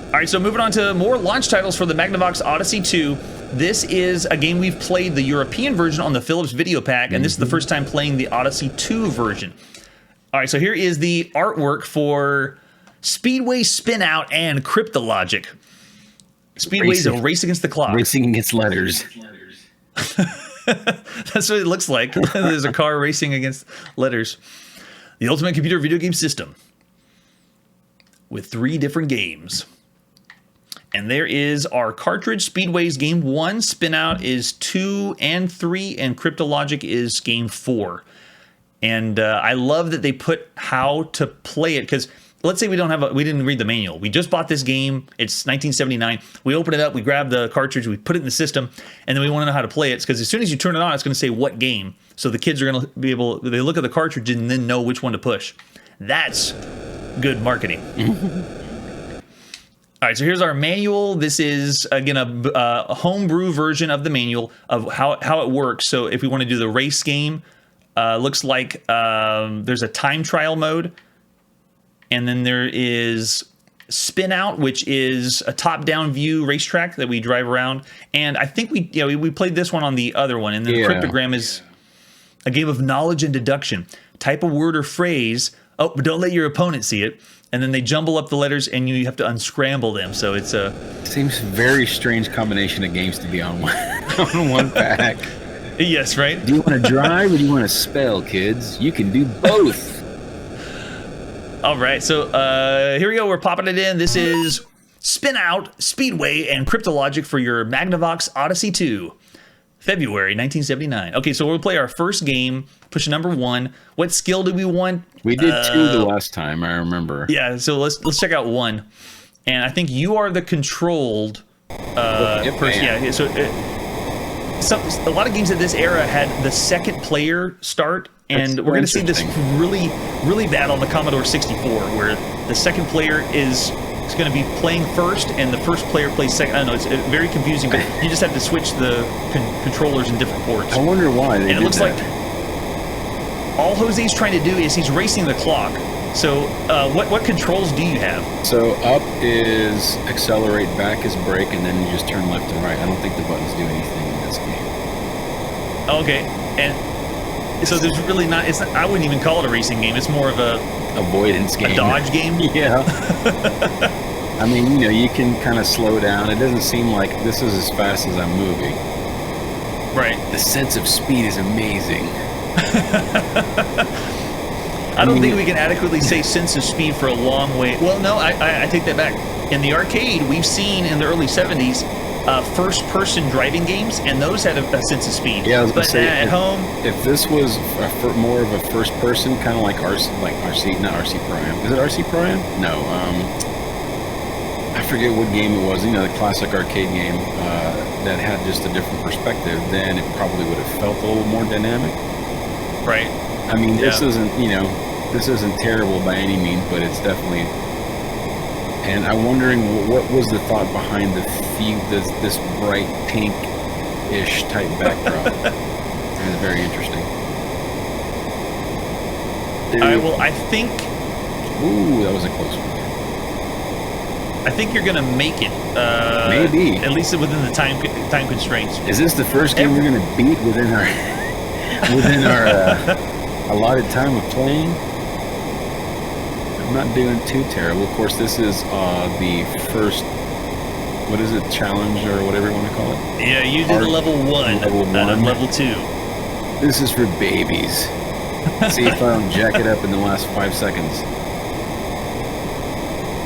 All right, so moving on to more launch titles for the Magnavox Odyssey 2. This is a game we've played the European version on the Philips Video Pack, and this is the first time playing the Odyssey 2 version. All right, so here is the artwork for Speedway, Spin Out, and Cryptologic. Speedway's a race against the clock. Racing against letters. That's what it looks like. There's a car racing against letters. The ultimate computer video game system with 3 different games. And there is our cartridge. Speedway's game 1, Spin Out is 2 and 3, and Cryptologic is game 4. And I love that they put how to play it, because let's say we didn't read the manual. We just bought this game. It's 1979. We open it up, we grab the cartridge, we put it in the system, and then we want to know how to play it, because as soon as you turn it on, it's going to say what game. So the kids are going to be able, they look at the cartridge and then know which one to push. That's good marketing. All right, so here's our manual. This is, again, a homebrew version of the manual of how it works. So if we want to do the race game, looks like there's a time trial mode. And then there is Spin Out, which is a top-down view racetrack that we drive around. And I think we played this one on the other one. And then the Cryptogram is a game of knowledge and deduction. Type a word or phrase. Oh, but don't let your opponent see it. And then they jumble up the letters, and you have to unscramble them. So it's a... Seems a very strange combination of games to be on one pack. Yes, right? Do you want to drive or do you want to spell, kids? You can do both. All right, so here we go. We're popping it in. This is Spin Out, Speedway, and Cryptologic for your Magnavox Odyssey 2. February 1979. Okay, so we'll play our first game, push number 1. What skill do we want? We did 2 the last time, I remember. Yeah, so let's check out 1. And I think you are the controlled person. Yeah, so a lot of games at this era had the second player start, and we're going to see this really, really bad on the Commodore 64, where the second player is going to be playing first, and the first player plays second. I don't know, it's very confusing, but you just have to switch the controllers in different ports. I wonder why they And it looks like all Jose's trying to do is he's racing the clock. So what controls do you have? So up is accelerate, back is brake, and then you just turn left and right. I don't think the buttons do anything in this game. Okay, and so there's really not. I wouldn't even call it a racing game. It's more of a avoidance game, a dodge game. Yeah. I mean, you can kind of slow down. It doesn't seem like this is as fast as I'm moving. Right. The sense of speed is amazing. I don't think we can adequately say sense of speed for a long way. Well, no, I take that back. In the arcade, we've seen in the early 70s first-person driving games, and those had a sense of speed. Yeah, I was but say, at home, if this was more of a first-person, kind of like RC, not RC Pro-Am. Is it RC Pro-Am? No. I forget what game it was. The classic arcade game that had just a different perspective. Then it probably would have felt a little more dynamic. Right. I mean, this isn't, this isn't terrible by any means, but it's definitely. And I'm wondering what was the thought behind this bright pink-ish type backdrop. It was very interesting. All right, well, I think. Ooh, that was a close one. I think you're gonna make it. Maybe. At least within the time constraints. Is this the first game we're gonna beat within our allotted time of playing? I'm not doing too terrible. Of course, this is the first. What is it? Challenge or whatever you want to call it? Yeah, you did level 1 out of level 2. This is for babies. See if I don't jack it up in the last 5 seconds.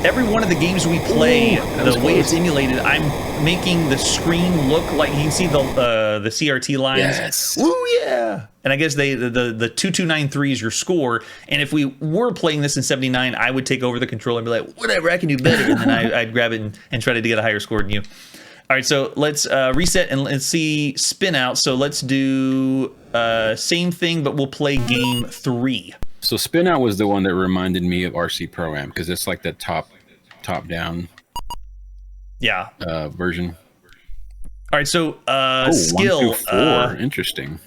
Every one of the games we play, the way it's emulated, I'm making the screen look like you can see the CRT lines. Yes. Woo, yeah. And I guess the 2293 is your score. And if we were playing this in 79, I would take over the controller and be like, whatever, I can do better. And then I'd grab it and try to get a higher score than you. All right, so let's reset and let's see Spin Out. So let's do same thing, but we'll play game 3. So Spin Out was the one that reminded me of RC Pro-Am because it's like the top-down version. All right, so skill. 1 through 4. Interesting.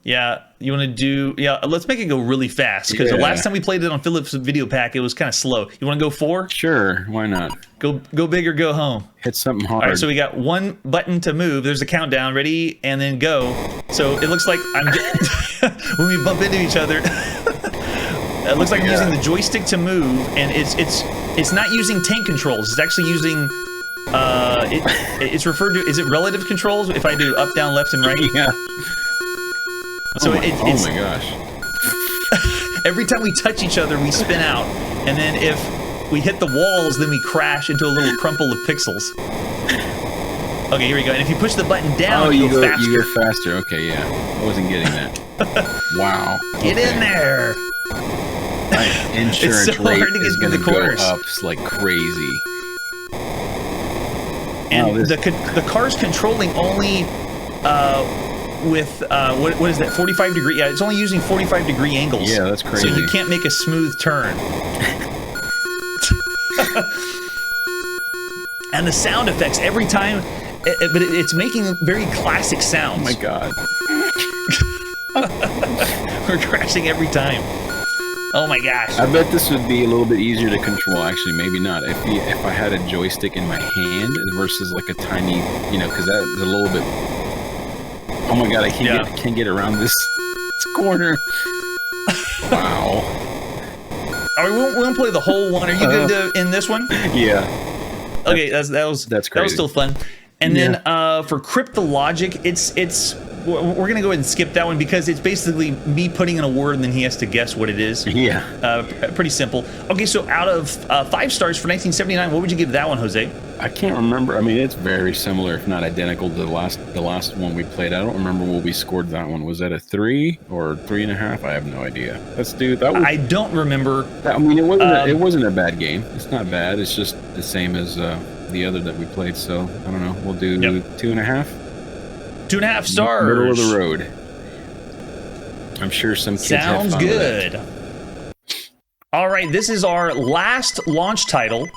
Yeah, You want to do, let's make it go really fast, because the last time we played it on Philips Video Pack, it was kind of slow. You want to go 4? Sure, why not? Go big or go home. Hit something hard. All right, so we got 1 button to move. There's a countdown. Ready, and then go. So it looks like I'm when we bump into each other. It looks like I'm using the joystick to move, and it's not using tank controls. It's actually using it's referred to. Is it relative controls? If I do up, down, left, and right. Yeah. So oh my gosh. Every time we touch each other, we spin out, and then if we hit the walls, then we crash into a little crumple of pixels. Okay, here we go. And if you push the button down, you go faster. You go faster. Okay, yeah. I wasn't getting that. Wow. Get in there. My insurance it's so rate hard to get is going to the go up like crazy. And the car's controlling only with what is that, 45 degree? Yeah, it's only using 45 degree angles. Yeah, that's crazy. So you can't make a smooth turn. And the sound effects every time, but it's making very classic sounds. Oh my god. We're crashing every time. Oh my gosh. I bet this would be a little bit easier to control. Actually, maybe not. If I had a joystick in my hand versus like a tiny, because that is a little bit. Oh my god, I can't get around this corner. Wow. All right, we won't play the whole one. Are you good to in this one? Yeah. Okay, that's crazy. That was still fun. And then for Cryptologic, it's we're gonna go ahead and skip that one because it's basically me putting in a word and then he has to guess what it is. Yeah. Pretty simple. Okay, so out of 5 stars for 1979, what would you give that one, Jose? I can't remember. I mean, it's very similar, if not identical, to the last one we played. I don't remember what we scored that one. Was that a 3 or 3.5? I have no idea. I don't remember. I mean, it wasn't a bad game. It's not bad. It's just the same as the other that we played. So I don't know. We'll do 2.5. 2.5 stars. Middle of the road. I'm sure some kids sounds have fun good. With it. All right, this is our last launch title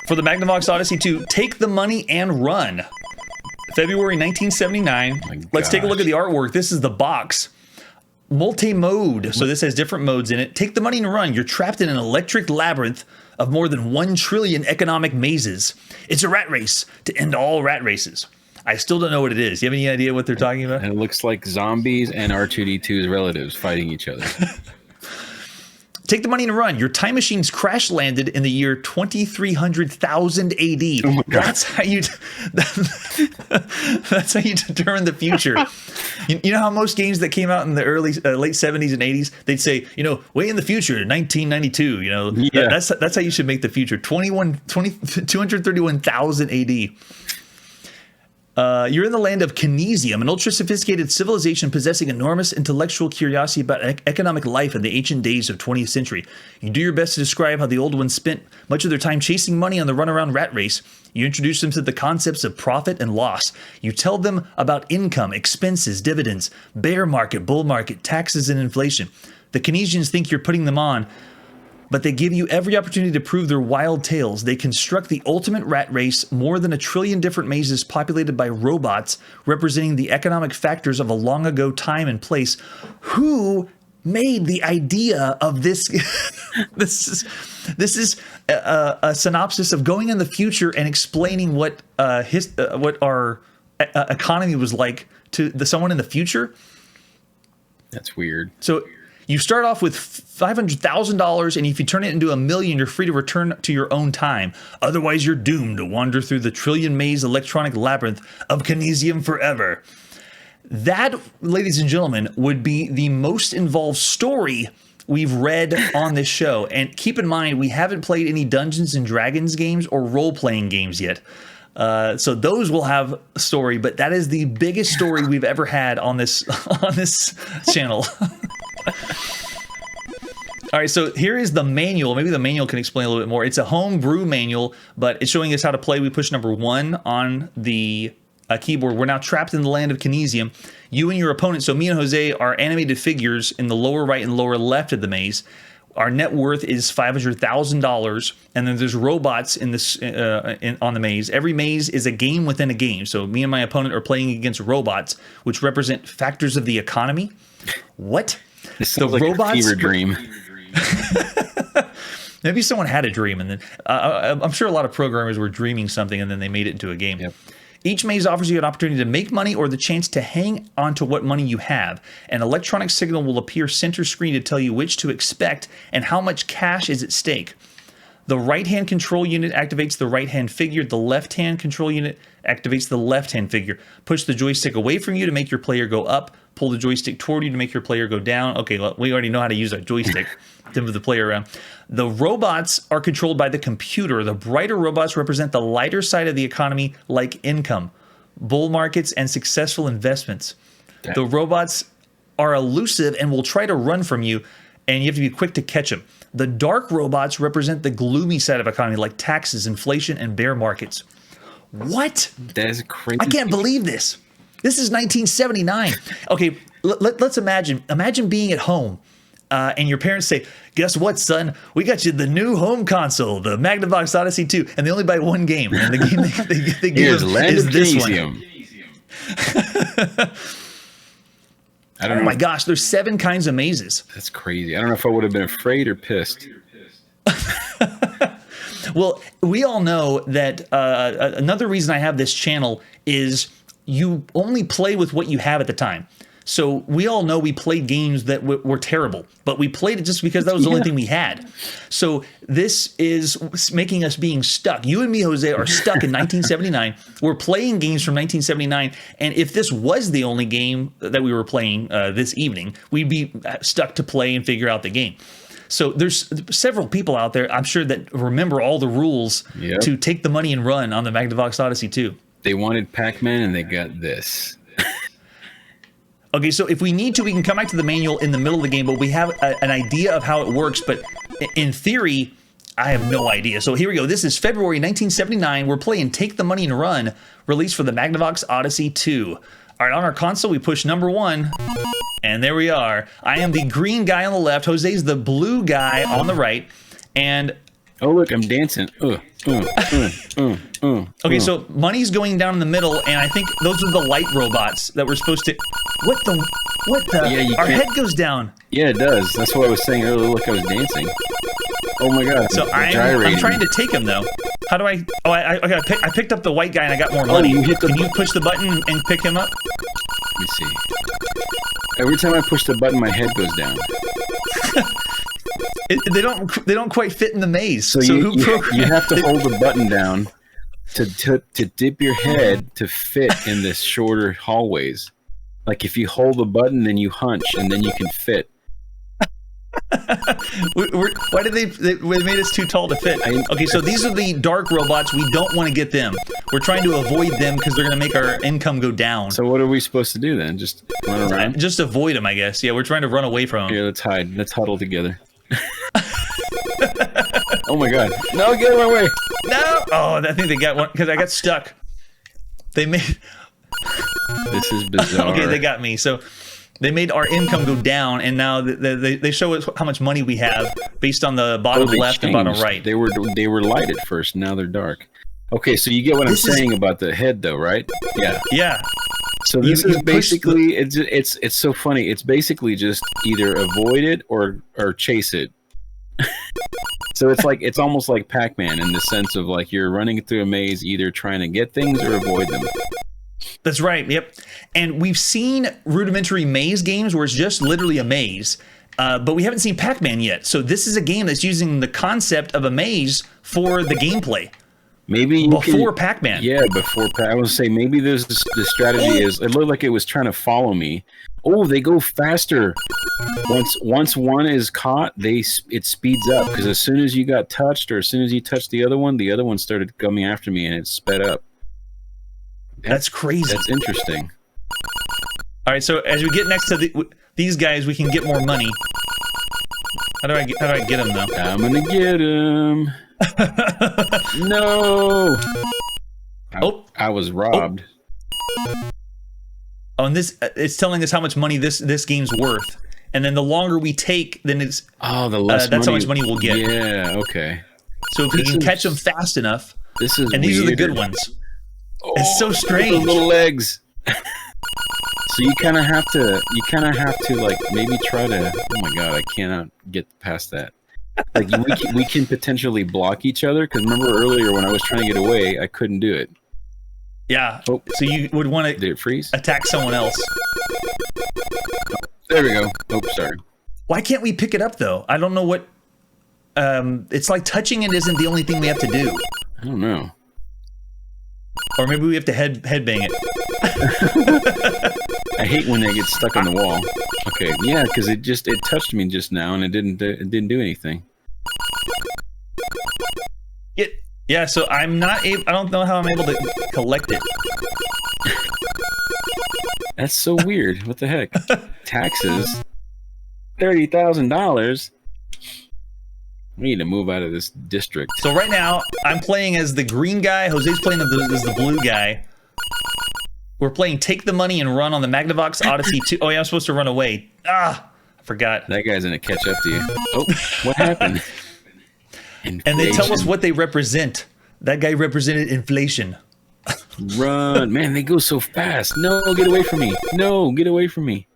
for the Magnavox Odyssey 2, Take the Money and Run. February 1979. Let's take a look at the artwork. This is the box. Multi-mode. So this has different modes in it. Take the money and run. You're trapped in an electric labyrinth of more than 1 trillion economic mazes. It's a rat race to end all rat races. I still don't know what it is. You have any idea what they're talking about? And it looks like zombies and R2-D2's relatives fighting each other. Take the money and run. Your time machine's crash landed in the year 2300,000 AD. Oh my God. That's how you determine the future. You know how most games that came out in the late 70s and 80s, they'd say, way in the future, 1992. Yeah. That's how you should make the future. 231,000 AD. You're in the land of Kinesium, an ultra-sophisticated civilization possessing enormous intellectual curiosity about economic life in the ancient days of 20th century. You do your best to describe how the old ones spent much of their time chasing money on the runaround rat race. You introduce them to the concepts of profit and loss. You tell them about income, expenses, dividends, bear market, bull market, taxes, and inflation. The Kinesians think you're putting them on, but they give you every opportunity to prove their wild tales. They construct the ultimate rat race, more than 1 trillion different mazes populated by robots representing the economic factors of a long ago time and place. Who made the idea of this? This is a synopsis of going in the future and explaining what our economy was like to someone in the future. That's weird. So you start off with $500,000, and if you turn it into $1 million, you're free to return to your own time. Otherwise, you're doomed to wander through the trillion maze electronic labyrinth of Kinesium forever. That, ladies and gentlemen, would be the most involved story we've read on this show. And keep in mind, we haven't played any Dungeons and Dragons games or role-playing games yet. So those will have a story, but that is the biggest story we've ever had on this channel. All right, so here is the manual. Maybe the manual can explain a little bit more. It's a homebrew manual, but it's showing us how to play. We push number 1 on the keyboard. We're now trapped in the land of Kinesium. You and your opponent, so me and Jose, are animated figures in the lower right and lower left of the maze. Our net worth is $500,000, and then there's robots in this on the maze. Every maze is a game within a game. So me and my opponent are playing against robots, which represent factors of the economy. What? This sounds like a fever dream. Maybe someone had a dream, and then I'm sure a lot of programmers were dreaming something, and then they made it into a game. Yep. Each maze offers you an opportunity to make money or the chance to hang on to what money you have. An electronic signal will appear center screen to tell you which to expect and how much cash is at stake. The right-hand control unit activates the right-hand figure. The left-hand control unit activates the left-hand figure. Push the joystick away from you to make your player go up. Pull the joystick toward you to make your player go down. Okay, well, we already know how to use a joystick to move the player around. The robots are controlled by the computer. The brighter robots represent the lighter side of the economy, like income, bull markets, and successful investments. The robots are elusive and will try to run from you, and you have to be quick to catch them. The dark robots represent the gloomy side of economy, like taxes, inflation, and bear markets. What? That is crazy. I can't believe this. This is 1979. Okay, let's imagine being at home and your parents say, guess what, son? We got you the new home console, the Magnavox Odyssey 2, and they only buy one game. And the game they give them is this one. I don't know. Oh my gosh, there's 7 kinds of mazes. That's crazy. I don't know if I would have been afraid or pissed. Well, we all know that another reason I have this channel is you only play with what you have at the time. So we all know we played games that were terrible, but we played it just because that was the only thing we had. So this is making us being stuck. You and me, Jose, are stuck in 1979. We're playing games from 1979, and if this was the only game that we were playing this evening, we'd be stuck to play and figure out the game. So there's several people out there, I'm sure, that remember all the rules to take the money and run on the Magnavox Odyssey 2. They wanted Pac-Man, and they got this. Okay, so if we need to, we can come back to the manual in the middle of the game, but we have an idea of how it works. But in theory, I have no idea. So here we go. This is February 1979. We're playing Take the Money and Run, released for the Magnavox Odyssey 2. All right, on our console, we push number 1, and there we are. I am the green guy on the left. Jose's the blue guy on the right. And oh, look, I'm dancing. Okay, so money's going down in the middle, and I think those are the light robots that we're supposed to... What the... Yeah, our head goes down. Yeah, it does. That's what I was saying earlier. Look, I was dancing. Oh my god. So I'm trying to take him, though. How do I... Oh, I picked up the white guy, and I got more money. Can you push the button and pick him up? Let me see. Every time I push the button, my head goes down. They don't quite fit in the maze. So you have to hold the button down to dip your head to fit in this shorter hallways. Like if you hold the button, then you hunch, and then you can fit. Why did they made us too tall to fit? Okay, so these are the dark robots. We don't want to get them. We're trying to avoid them because they're going to make our income go down. So what are we supposed to do then? Just run around? Just avoid them, I guess. Yeah, we're trying to run away from them. Here, let's hide. Let's huddle together. Oh my god. No, get out of my way. No! Oh, I think they got one because I got stuck. They made... This is bizarre. Okay, they got me. So they made our income go down, and now they show us how much money we have based on the bottom left and bottom right. They were light at first, now they're dark. Okay, so you get what I'm saying about the head, though, right? Yeah. Yeah. So this is basically it's so funny. It's basically just either avoid it or chase it. So it's almost like Pac-Man in the sense of like you're running through a maze, either trying to get things or avoid them. That's right. Yep. And we've seen rudimentary maze games where it's just literally a maze, but we haven't seen Pac-Man yet. So this is a game that's using the concept of a maze for the gameplay. Maybe before Pac-Man. Yeah, before I would say maybe the strategy is it looked like it was trying to follow me. Oh, they go faster. Once one is caught, it speeds up because as soon as you got touched or as soon as you touched the other one started coming after me and it sped up. That's crazy. That's interesting. All right, so as we get next to these guys, we can get more money. How do I get them though? I'm gonna get him. No. I was robbed. Oh, and this it's telling us how much money this game's worth. and then the longer we take, then it's the less that's how much money we'll get. Yeah, okay. So if we can catch them fast enough, this is and these weird. are the good ones. It's so strange. The little legs. So you kind of have to like maybe try to. Oh my god, I cannot get past that. Like we can potentially block each other, because remember earlier when I was trying to get away, I couldn't do it. Yeah. Oh. So you would want to Did it freeze? Attack someone else. There we go. Oh, sorry. Why can't we pick it up though? I don't know what. It's like touching it isn't the only thing we have to do. I don't know. Or maybe we have to headbang it. I hate when they get stuck on the wall. Okay, yeah, because it touched me just now and it didn't do anything. Yeah, so I'm not able. I don't know how I'm able to collect it. That's so weird. What the heck? Taxes. $30,000. We need to move out of this district. So right now, I'm playing as the green guy. Jose's playing as the blue guy. We're playing Take the Money and Run on the Magnavox Odyssey 2. Oh, yeah, I'm supposed to run away. I forgot. That guy's going to catch up to you. Oh, what happened? And they tell us what they represent. That guy represented inflation. Run. Man, they go so fast. No, get away from me. No, get away from me.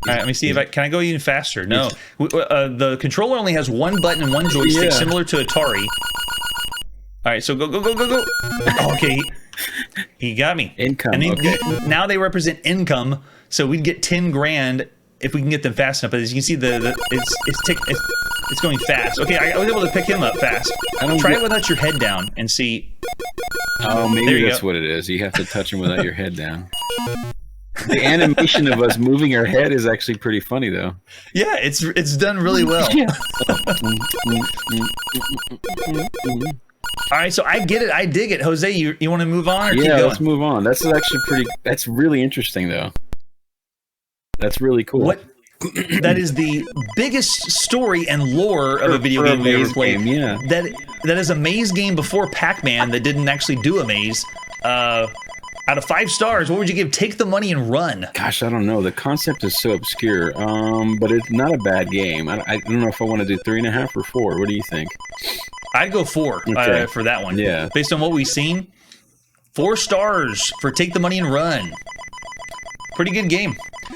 All right, let me see if can I go even faster? No. The controller only has one button and one joystick, similar to Atari. All right, so go. Oh, okay, he got me. Income, and now they represent income, so we'd get 10 grand if we can get them fast enough. But as you can see, it's going fast. Okay, I was able to pick him up fast. Try it without your head down and see. Oh, maybe that's what it is. You have to touch him without your head down. The animation of us moving our head is actually pretty funny, though. Yeah, it's done really well. All right, so I get it. I dig it. Jose, you want to move on or keep going? Yeah, let's move on. That's actually that's really interesting, though. That's really cool. That is the biggest story and lore of a video game we ever played. Yeah. That is a maze game before Pac-Man that didn't actually do a maze. Out of 5 stars, what would you give Take the Money and Run? Gosh, I don't know. The concept is so obscure, but it's not a bad game. I don't know if I want to do 3.5 or 4. What do you think? I'd go 4 for that one. Yeah. Based on what we've seen, 4 stars for Take the Money and Run. Pretty good game.